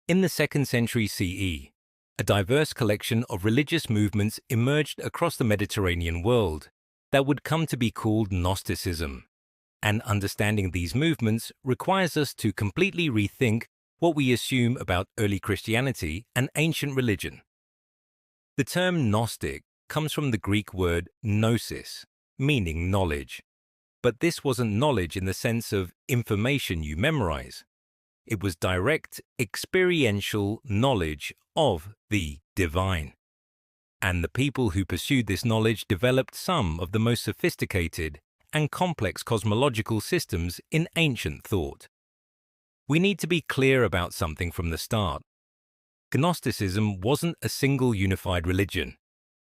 In the 2nd century CE, a diverse collection of religious movements emerged across the Mediterranean world that would come to be called Gnosticism. And understanding these movements requires us to completely rethink what we assume about early Christianity and ancient religion. The term Gnostic comes from the Greek word gnosis, meaning knowledge. But this wasn't knowledge in the sense of information you memorize. It was direct, experiential knowledge of the divine. And the people who pursued this knowledge developed some of the most sophisticated and complex cosmological systems in ancient thought. We need to be clear about something from the start. Gnosticism wasn't a single unified religion.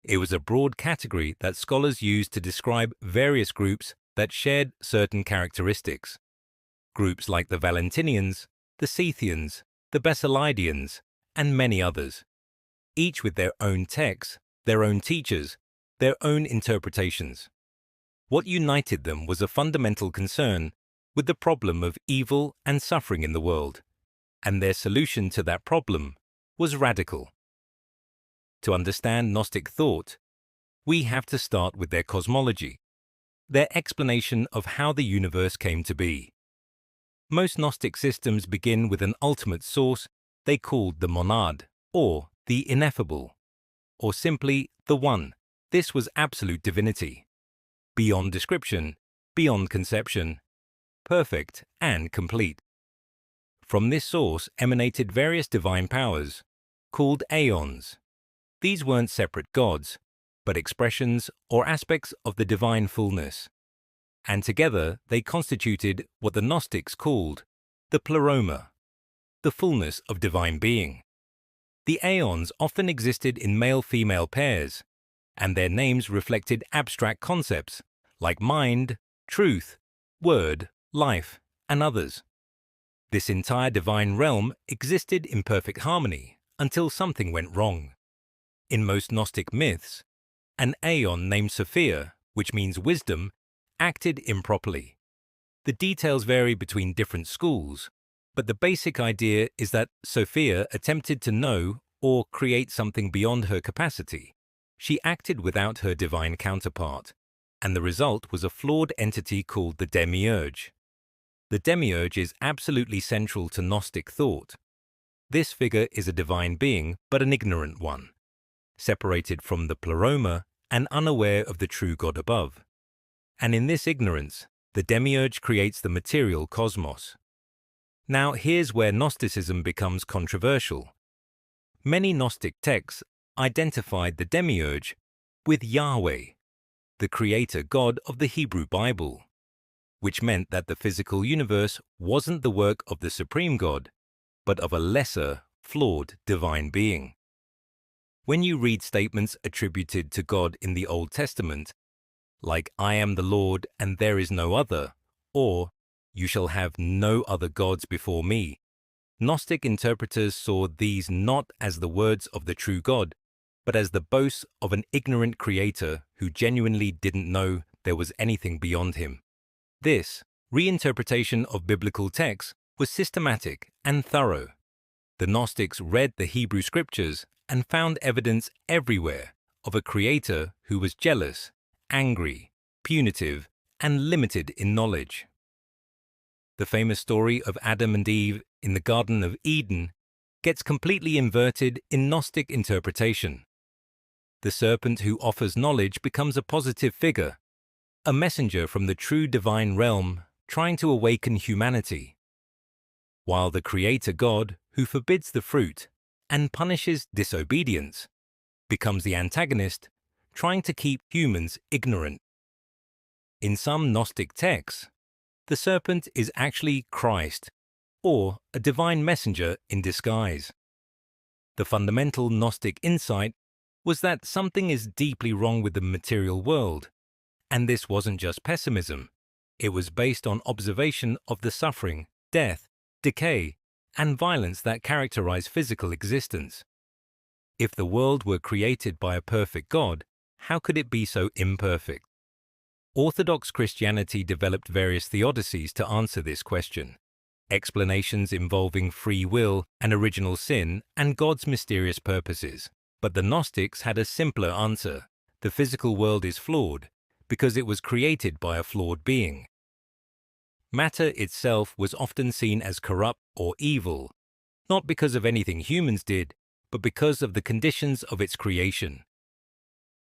It was a broad category that scholars used to describe various groups that shared certain characteristics. Groups like the Valentinians, the Scythians, the Basilidians, and many others, each with their own texts, their own teachers, their own interpretations. What united them was a fundamental concern with the problem of evil and suffering in the world, and their solution to that problem was radical. To understand Gnostic thought, we have to start with their cosmology, their explanation of how the universe came to be. Most Gnostic systems begin with an ultimate source they called the monad, or the ineffable, or simply the One. This was absolute divinity, beyond description, beyond conception, perfect and complete. From this source emanated various divine powers, called aeons. These weren't separate gods, but expressions or aspects of the divine fullness. And together they constituted what the Gnostics called the pleroma, the fullness of divine being. The aeons often existed in male-female pairs, and their names reflected abstract concepts like mind, truth, word, life, and others. This entire divine realm existed in perfect harmony until something went wrong. In most Gnostic myths, an aeon named Sophia, which means wisdom, acted improperly. The details vary between different schools, but the basic idea is that Sophia attempted to know or create something beyond her capacity. She acted without her divine counterpart, and the result was a flawed entity called the demiurge. The demiurge is absolutely central to Gnostic thought. This figure is a divine being, but an ignorant one, separated from the pleroma and unaware of the true God above. And in this ignorance, the demiurge creates the material cosmos. Now here's where Gnosticism becomes controversial. Many Gnostic texts identified the demiurge with Yahweh, the creator God of the Hebrew Bible, which meant that the physical universe wasn't the work of the supreme God, but of a lesser, flawed divine being. When you read statements attributed to God in the Old Testament, like "I am the Lord and there is no other," or "You shall have no other gods before me," Gnostic interpreters saw these not as the words of the true God, but as the boasts of an ignorant creator who genuinely didn't know there was anything beyond him. This reinterpretation of biblical texts was systematic and thorough. The Gnostics read the Hebrew scriptures and found evidence everywhere of a creator who was jealous, angry, punitive, and limited in knowledge. The famous story of Adam and Eve in the Garden of Eden gets completely inverted in Gnostic interpretation. The serpent who offers knowledge becomes a positive figure, a messenger from the true divine realm trying to awaken humanity, while the Creator God, who forbids the fruit and punishes disobedience, becomes the antagonist trying to keep humans ignorant. In some Gnostic texts, the serpent is actually Christ, or a divine messenger in disguise. The fundamental Gnostic insight was that something is deeply wrong with the material world, and this wasn't just pessimism. It was based on observation of the suffering, death, decay, and violence that characterize physical existence. If the world were created by a perfect God, how could it be so imperfect? Orthodox Christianity developed various theodicies to answer this question. explanations involving free will and original sin and God's mysterious purposes. But the Gnostics had a simpler answer. The physical world is flawed because it was created by a flawed being. Matter itself was often seen as corrupt or evil, not because of anything humans did, but because of the conditions of its creation.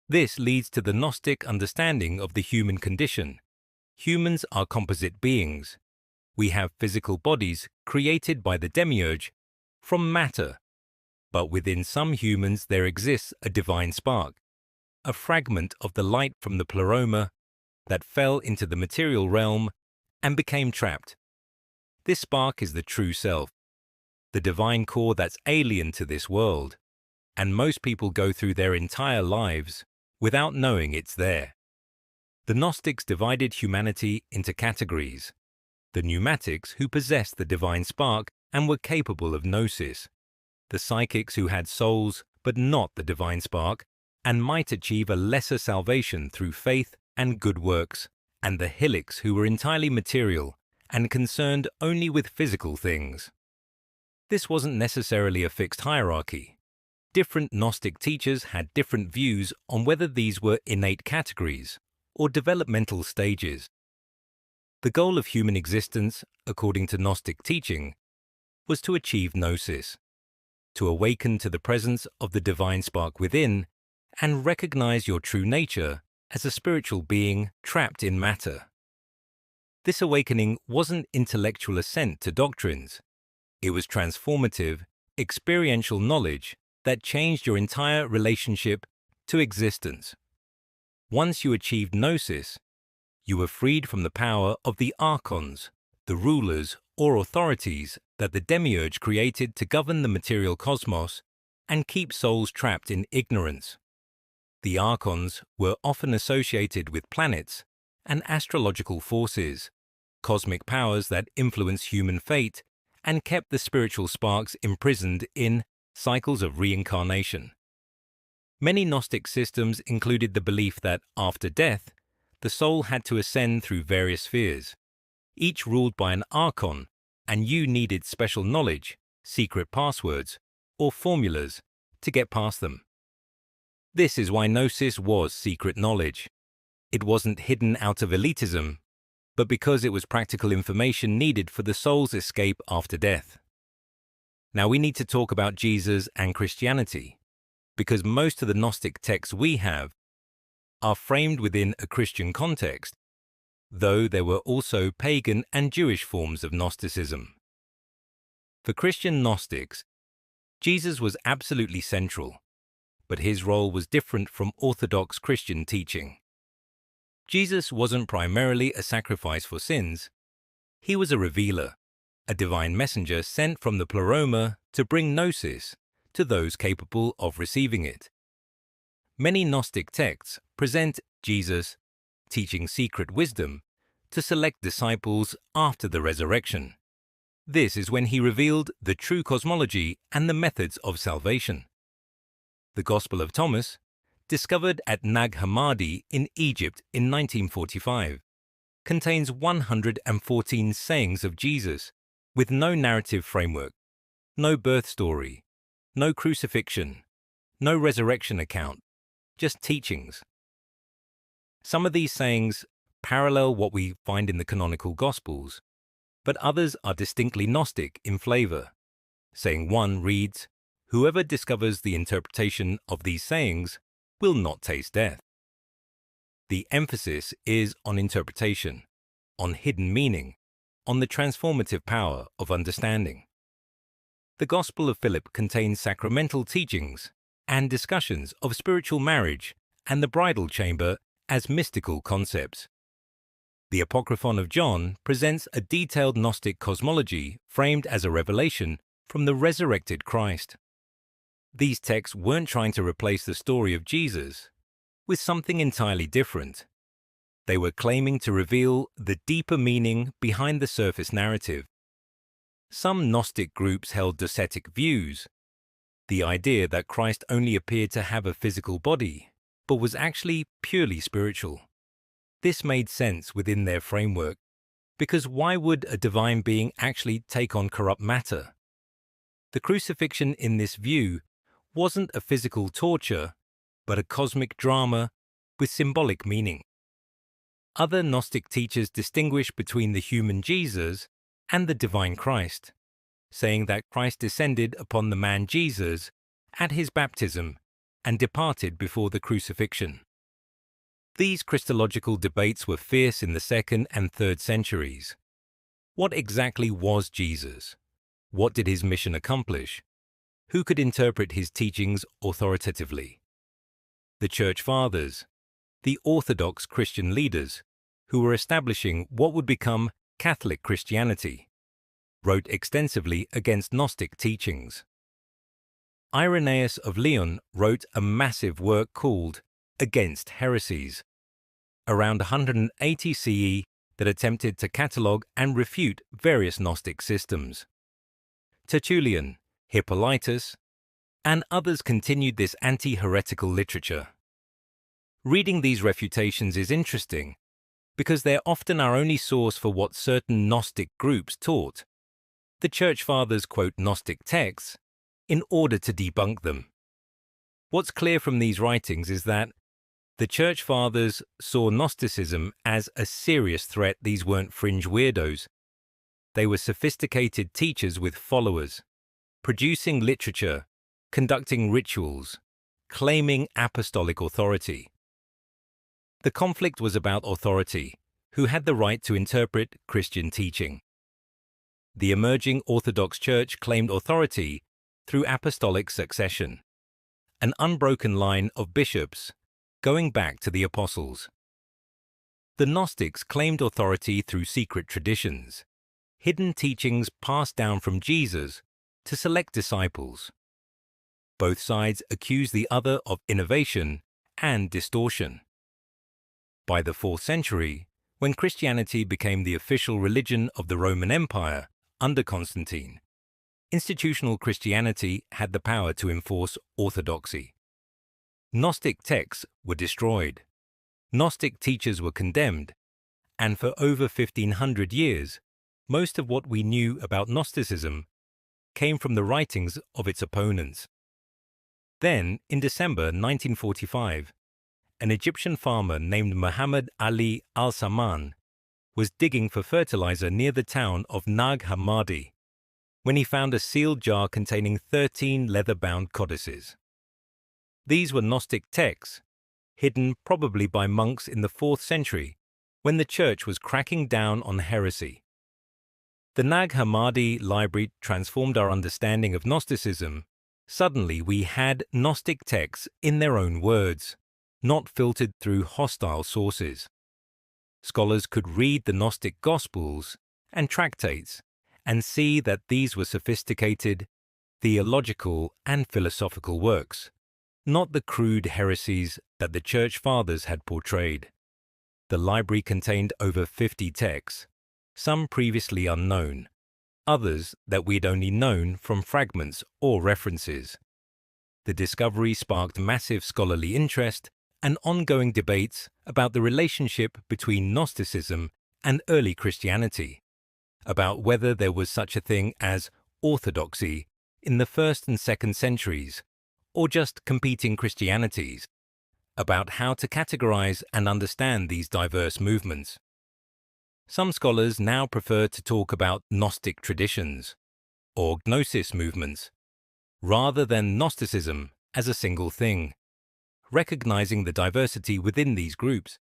This leads to the Gnostic understanding of the human condition. Humans are composite beings. We have physical bodies created by the demiurge from matter, but within some humans there exists a divine spark, a fragment of the light from the pleroma that fell into the material realm and became trapped. This spark is the true self, the divine core that's alien to this world, and most people go through their entire lives without knowing it's there. The Gnostics divided humanity into categories: the pneumatics, who possessed the divine spark and were capable of gnosis; the psychics, who had souls but not the divine spark and might achieve a lesser salvation through faith and good works; and the helics, who were entirely material and concerned only with physical things. This wasn't necessarily a fixed hierarchy. Different Gnostic teachers had different views on whether these were innate categories or developmental stages. The goal of human existence, according to Gnostic teaching, was to achieve gnosis, to awaken to the presence of the divine spark within and recognize your true nature as a spiritual being trapped in matter. This awakening wasn't intellectual assent to doctrines. It was transformative, experiential knowledge that changed your entire relationship to existence. Once you achieved gnosis, you were freed from the power of the archons, the rulers or authorities that the demiurge created to govern the material cosmos and keep souls trapped in ignorance. The archons were often associated with planets and astrological forces, cosmic powers that influence human fate and kept the spiritual sparks imprisoned in cycles of reincarnation. Many Gnostic systems included the belief that after death, the soul had to ascend through various spheres, each ruled by an archon, and you needed special knowledge, secret passwords, or formulas to get past them. This is why gnosis was secret knowledge. It wasn't hidden out of elitism, but because it was practical information needed for the soul's escape after death. Now we need to talk about Jesus and Christianity, because most of the Gnostic texts we have are framed within a Christian context, though there were also pagan and Jewish forms of Gnosticism. For Christian Gnostics, Jesus was absolutely central, but his role was different from orthodox Christian teaching. Jesus wasn't primarily a sacrifice for sins. He was a revealer, a divine messenger sent from the pleroma to bring gnosis to those capable of receiving it. Many Gnostic texts present Jesus teaching secret wisdom to select disciples after the resurrection. This is when he revealed the true cosmology and the methods of salvation. The Gospel of Thomas, discovered at Nag Hammadi in Egypt in 1945, contains 114 sayings of Jesus with no narrative framework, no birth story, no crucifixion, no resurrection account, just teachings. Some of these sayings parallel what we find in the canonical Gospels, but others are distinctly Gnostic in flavor. Saying 1 reads, "Whoever discovers the interpretation of these sayings will not taste death." The emphasis is on interpretation, on hidden meaning, on the transformative power of understanding. The Gospel of Philip contains sacramental teachings and discussions of spiritual marriage and the bridal chamber as mystical concepts. The Apocryphon of John presents a detailed Gnostic cosmology framed as a revelation from the resurrected Christ. These texts weren't trying to replace the story of Jesus with something entirely different. They were claiming to reveal the deeper meaning behind the surface narrative. Some Gnostic groups held docetic views, the idea that Christ only appeared to have a physical body, but was actually purely spiritual. This made sense within their framework, Because why would a divine being actually take on corrupt matter? The crucifixion in this view wasn't a physical torture, but a cosmic drama with symbolic meaning. Other Gnostic teachers distinguish between the human Jesus and the divine Christ, saying that Christ descended upon the man Jesus at his baptism and departed before the crucifixion. These Christological debates were fierce in the 2nd and 3rd centuries. What exactly was Jesus? What did his mission accomplish? Who could interpret his teachings authoritatively? The Church Fathers, the orthodox Christian leaders, who were establishing what would become Catholic Christianity, wrote extensively against Gnostic teachings. Irenaeus of Lyon wrote a massive work called Against Heresies, around 180 CE, that attempted to catalogue and refute various Gnostic systems. Tertullian, Hippolytus, and others continued this anti-heretical literature. Reading these refutations is interesting because they're often our only source for what certain Gnostic groups taught. The Church Fathers quote Gnostic texts in order to debunk them. What's clear from these writings is that the Church Fathers saw Gnosticism as a serious threat. These weren't fringe weirdos. They were sophisticated teachers with followers, producing literature, conducting rituals, claiming apostolic authority. The conflict was about authority, who had the right to interpret Christian teaching. The emerging Orthodox Church claimed authority through apostolic succession, an unbroken line of bishops going back to the apostles. The Gnostics claimed authority through secret traditions, hidden teachings passed down from Jesus to select disciples. Both sides accused the other of innovation and distortion. By the 4th century, when Christianity became the official religion of the Roman Empire under Constantine, institutional Christianity had the power to enforce orthodoxy. Gnostic texts were destroyed, Gnostic teachers were condemned, and for over 1500 years, most of what we knew about Gnosticism came from the writings of its opponents. Then, in December 1945, an Egyptian farmer named Muhammad Ali al-Saman was digging for fertilizer near the town of Nag Hammadi when he found a sealed jar containing 13 leather-bound codices. These were Gnostic texts, hidden probably by monks in the 4th century when the church was cracking down on heresy. The Nag Hammadi library transformed our understanding of Gnosticism. Suddenly we had Gnostic texts in their own words, not filtered through hostile sources. Scholars could read the Gnostic Gospels and tractates and see that these were sophisticated, theological and philosophical works, not the crude heresies that the Church Fathers had portrayed. The library contained over 50 texts, some previously unknown, others that we'd only known from fragments or references. The discovery sparked massive scholarly interest and ongoing debates about the relationship between Gnosticism and early Christianity, about whether there was such a thing as orthodoxy in the 1st and 2nd centuries, or just competing Christianities, about how to categorize and understand these diverse movements. Some scholars now prefer to talk about Gnostic traditions, or gnosis movements, rather than Gnosticism as a single thing, recognizing the diversity within these groups.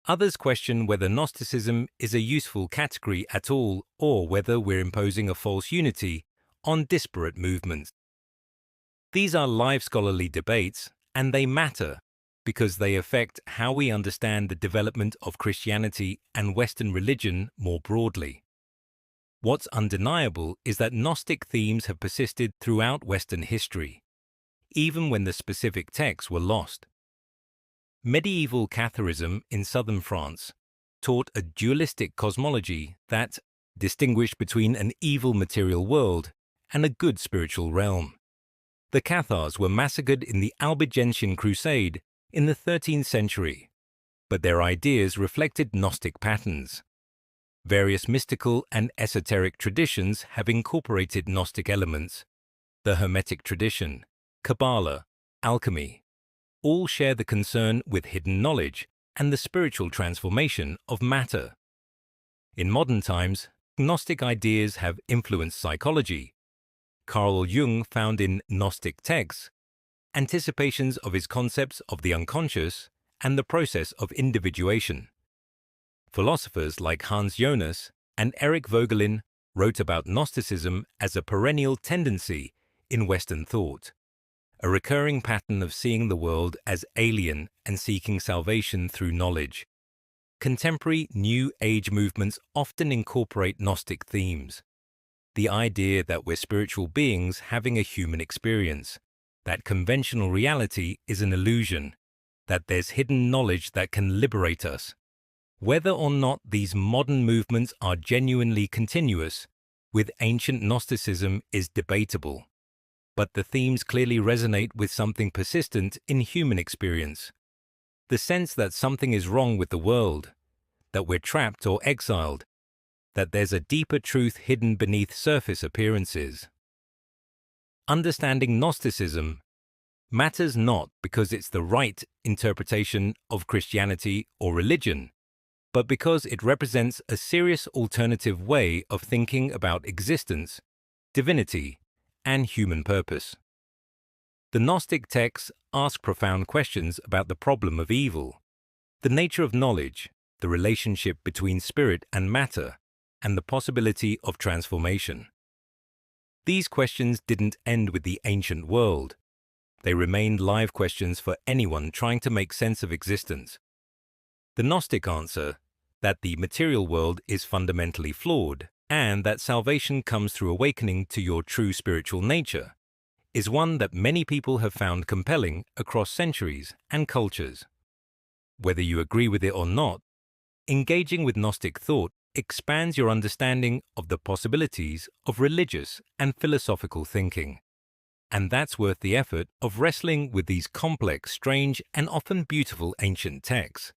Others question whether Gnosticism is a useful category at all or whether we're imposing a false unity on disparate movements. These are live scholarly debates, and they matter because they affect how we understand the development of Christianity and Western religion more broadly. What's undeniable is that Gnostic themes have persisted throughout Western history, even when the specific texts were lost. Medieval Catharism in southern France taught a dualistic cosmology that distinguished between an evil material world and a good spiritual realm. The Cathars were massacred in the Albigensian Crusade in the 13th century, but their ideas reflected Gnostic patterns. Various mystical and esoteric traditions have incorporated Gnostic elements. The Hermetic tradition, Kabbalah, alchemy, all share the concern with hidden knowledge and the spiritual transformation of matter. In modern times, Gnostic ideas have influenced psychology. Carl Jung found in Gnostic texts anticipations of his concepts of the unconscious and the process of individuation. Philosophers like Hans Jonas and Eric Voegelin wrote about Gnosticism as a perennial tendency in Western thought, a recurring pattern of seeing the world as alien and seeking salvation through knowledge. Contemporary New Age movements often incorporate Gnostic themes. The idea that we're spiritual beings having a human experience, that conventional reality is an illusion, that there's hidden knowledge that can liberate us. Whether or not these modern movements are genuinely continuous with ancient Gnosticism is debatable, but the themes clearly resonate with something persistent in human experience. The sense that something is wrong with the world, that we're trapped or exiled, that there's a deeper truth hidden beneath surface appearances. Understanding Gnosticism matters not because it's the right interpretation of Christianity or religion, but because it represents a serious alternative way of thinking about existence, divinity, and human purpose. The Gnostic texts ask profound questions about the problem of evil, the nature of knowledge, the relationship between spirit and matter, and the possibility of transformation. These questions didn't end with the ancient world. They remained live questions for anyone trying to make sense of existence. The Gnostic answer, that the material world is fundamentally flawed and that salvation comes through awakening to your true spiritual nature, is one that many people have found compelling across centuries and cultures. Whether you agree with it or not, engaging with Gnostic thought expands your understanding of the possibilities of religious and philosophical thinking. And that's worth the effort of wrestling with these complex, strange, and often beautiful ancient texts.